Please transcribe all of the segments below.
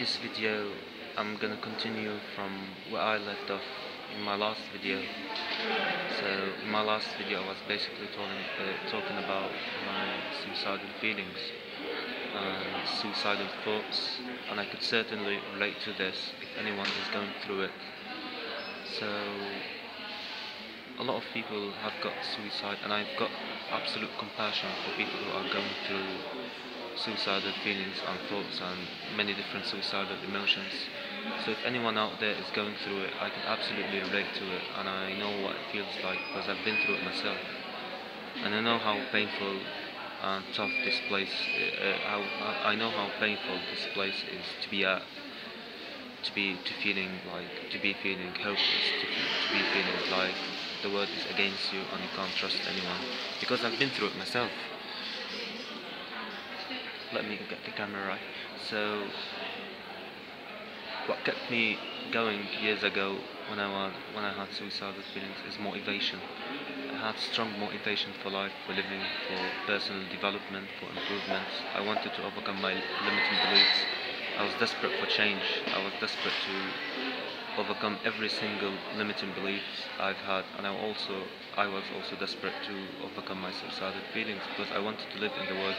this video I'm gonna continue from where I left off in my last video. So in my last video I was basically talking about my suicidal feelings and suicidal thoughts, and I could certainly relate to this if anyone is going through it. So a lot of people have got suicide, and I've got absolute compassion for people who are going through suicidal feelings and thoughts and many different suicidal emotions. So if anyone out there is going through it, I can absolutely relate to it, and I know what it feels like because I've been through it myself, and I know how painful and tough this place. I know how painful this place is to be at, to be feeling hopeless, to be feeling like the world is against you and you can't trust anyone. Because I've been through it myself. Let me get the camera right. So what kept me going years ago when I had suicidal feelings is motivation. I had strong motivation for life, for living, for personal development, for improvements. I wanted to overcome my limiting beliefs. I was desperate for change. I was desperate to overcome every single limiting belief I've had, and I was also desperate to overcome my suicidal feelings because I wanted to live in the world.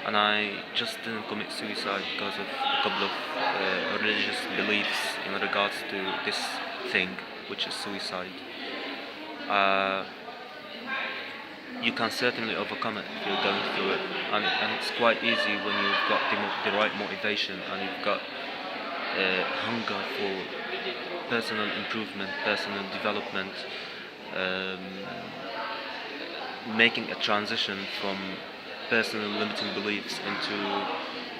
And I just didn't commit suicide because of a couple of religious beliefs in regards to this thing, which is suicide. You can certainly overcome it if you're going through it, and it's quite easy when you've got the right motivation and you've got hunger for personal improvement, personal development, making a transition from personal limiting beliefs into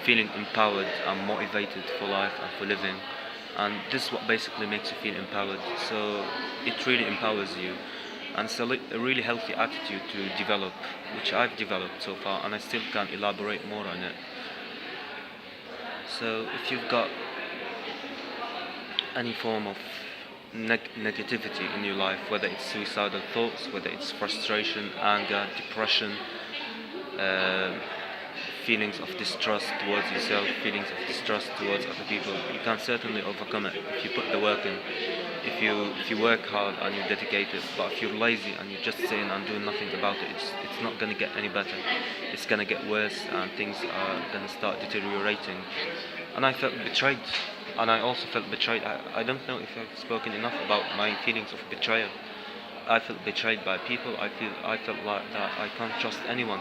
feeling empowered and motivated for life and for living. And this is what basically makes you feel empowered. So it really empowers you, and it's a really healthy attitude to develop, which I've developed so far, and I still can elaborate more on it. So if you've got any form of negativity in your life, whether it's suicidal thoughts, whether it's frustration, anger, depression, feelings of distrust towards yourself, feelings of distrust towards other people, you can certainly overcome it if you put the work in. If you work hard and you're dedicated, but if you're lazy and you're just sitting and doing nothing about it, it's not going to get any better. It's going to get worse, and things are going to start deteriorating. And I felt betrayed, and I also felt betrayed. I don't know if I've spoken enough about my feelings of betrayal. I felt betrayed by people. I felt like that I can't trust anyone.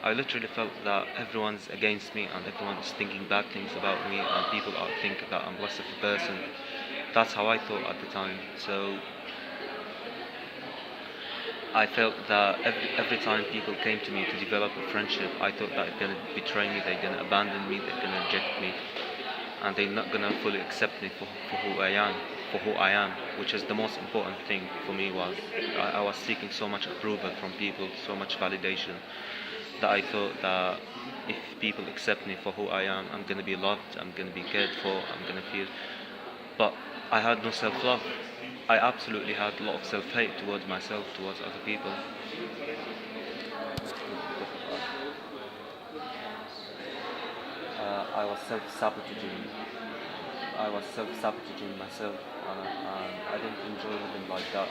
I literally felt that everyone's against me and everyone is thinking bad things about me, and people are thinking that I'm less of a person. That's how I thought at the time. So I felt that every time people came to me to develop a friendship, I thought that they're going to betray me, they're going to abandon me, they're going to reject me, and they're not going to fully accept me for who I am, which is the most important thing for me. I was seeking so much approval from people, so much validation, that I thought that if people accept me for who I am, I'm going to be loved, I'm going to be cared for, I'm going to feel. But I had no self-love. I absolutely had a lot of self-hate towards myself, towards other people. I was self-sabotaging. Myself, and I didn't enjoy living like that.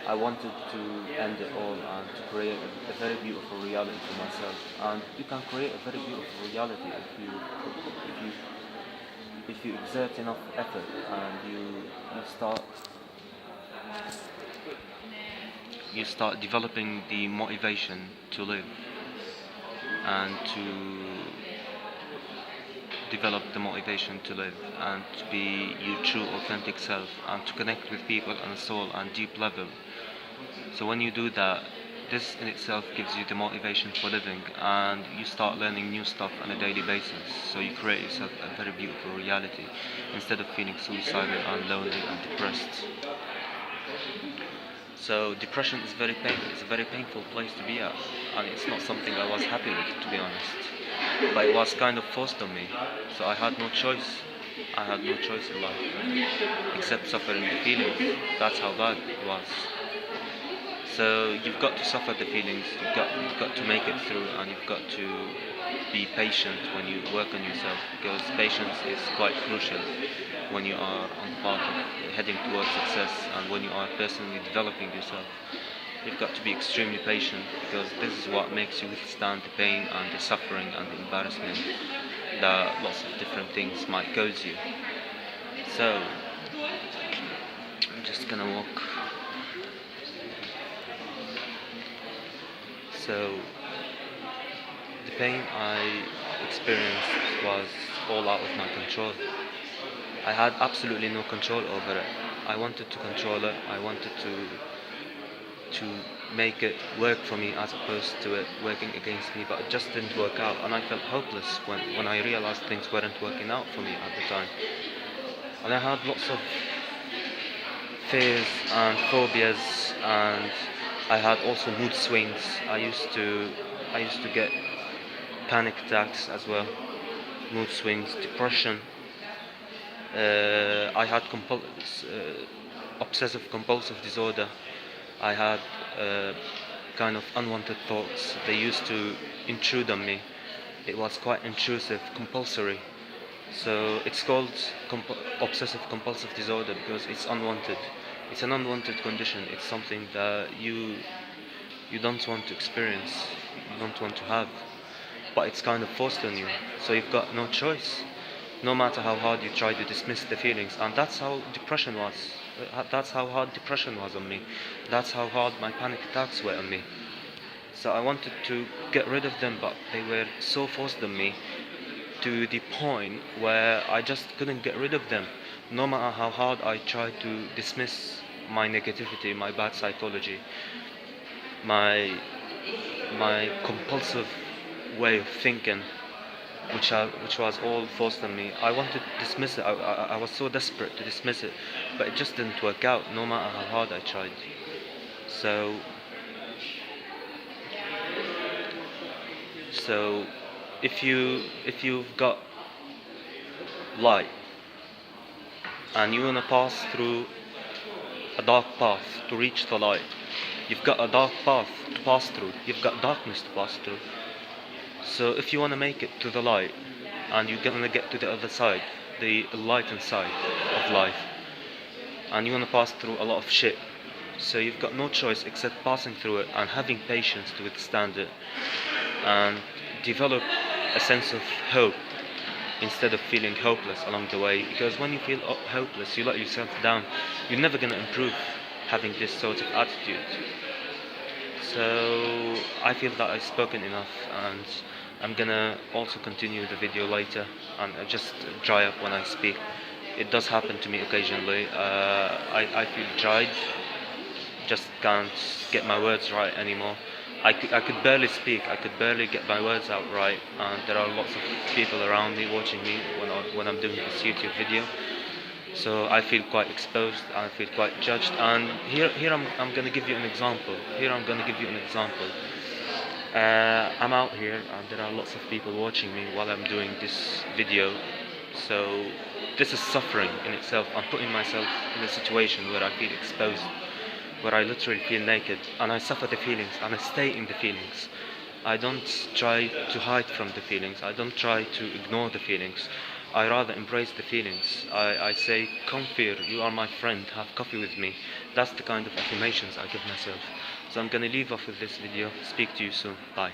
I wanted to end it all and to create a very beautiful reality for myself. And you can create a very beautiful reality if you exert enough effort and you start developing the motivation to live and to be your true authentic self and to connect with people on a soul and deep level. So when you do that, this in itself gives you the motivation for living, and you start learning new stuff on a daily basis. So you create yourself a very beautiful reality instead of feeling suicidal and lonely and depressed. So depression is it's a very painful place to be at, and it's not something I was happy with, to be honest. But it was kind of forced on me, so I had no choice. I had no choice in life except suffering the feelings. That's how bad it was. So you've got to suffer the feelings, you've got to make it through, and you've got to be patient when you work on yourself, because patience is quite crucial when you are on the path of heading towards success and when you are personally developing yourself. You've got to be extremely patient, because this is what makes you withstand the pain and the suffering and the embarrassment that lots of different things might cause you. So, I'm just gonna walk. So, the pain I experienced was all out of my control. I had absolutely no control over it. I wanted to control it. I wanted to make it work for me as opposed to it working against me, but it just didn't work out, and I felt hopeless when I realized things weren't working out for me at the time. And I had lots of fears and phobias, and I had also mood swings. I used to get panic attacks as well, mood swings, depression. I had obsessive compulsive disorder. I had kind of unwanted thoughts. They used to intrude on me. It was quite intrusive, compulsory. So it's called obsessive compulsive disorder because it's unwanted. It's an unwanted condition. It's something that you don't want to experience, you don't want to have, but it's kind of forced on you. So you've got no choice, no matter how hard you try to dismiss the feelings. And that's how depression was. That's how hard depression was on me. That's how hard my panic attacks were on me. So I wanted to get rid of them, but they were so forced on me to the point where I just couldn't get rid of them. No matter how hard I tried to dismiss my negativity, my bad psychology, my my compulsive way of thinking, which was all forced on me. I wanted to dismiss it. I was so desperate to dismiss it, but it just didn't work out, no matter how hard I tried. So, so if you've got light and you wanna pass through a dark path to reach the light, you've got a dark path to pass through. You've got darkness to pass through. So if you want to make it to the light and you're gonna get to the other side, the lightened side of life, and you want to pass through a lot of shit, so you've got no choice except passing through it and having patience to withstand it and develop a sense of hope instead of feeling hopeless along the way, because when you feel hopeless you let yourself down. You're never going to improve having this sort of attitude. So I feel that I've spoken enough, and I'm gonna also continue the video later, and I just dry up when I speak. It does happen to me occasionally. I feel dried, just can't get my words right anymore. I could barely speak, I could barely get my words out right, and there are lots of people around me watching me when I'm doing this YouTube video. So I feel quite exposed, I feel quite judged, and here I'm gonna give you an example. I'm out here and there are lots of people watching me while I'm doing this video. So this is suffering in itself. I'm putting myself in a situation where I feel exposed, where I literally feel naked, and I suffer the feelings and I stay in the feelings. I don't try to hide from the feelings. I don't try to ignore the feelings. I rather embrace the feelings. I say, come fear, you are my friend, have coffee with me. That's the kind of affirmations I give myself. So I'm gonna leave off with this video. Speak to you soon. Bye.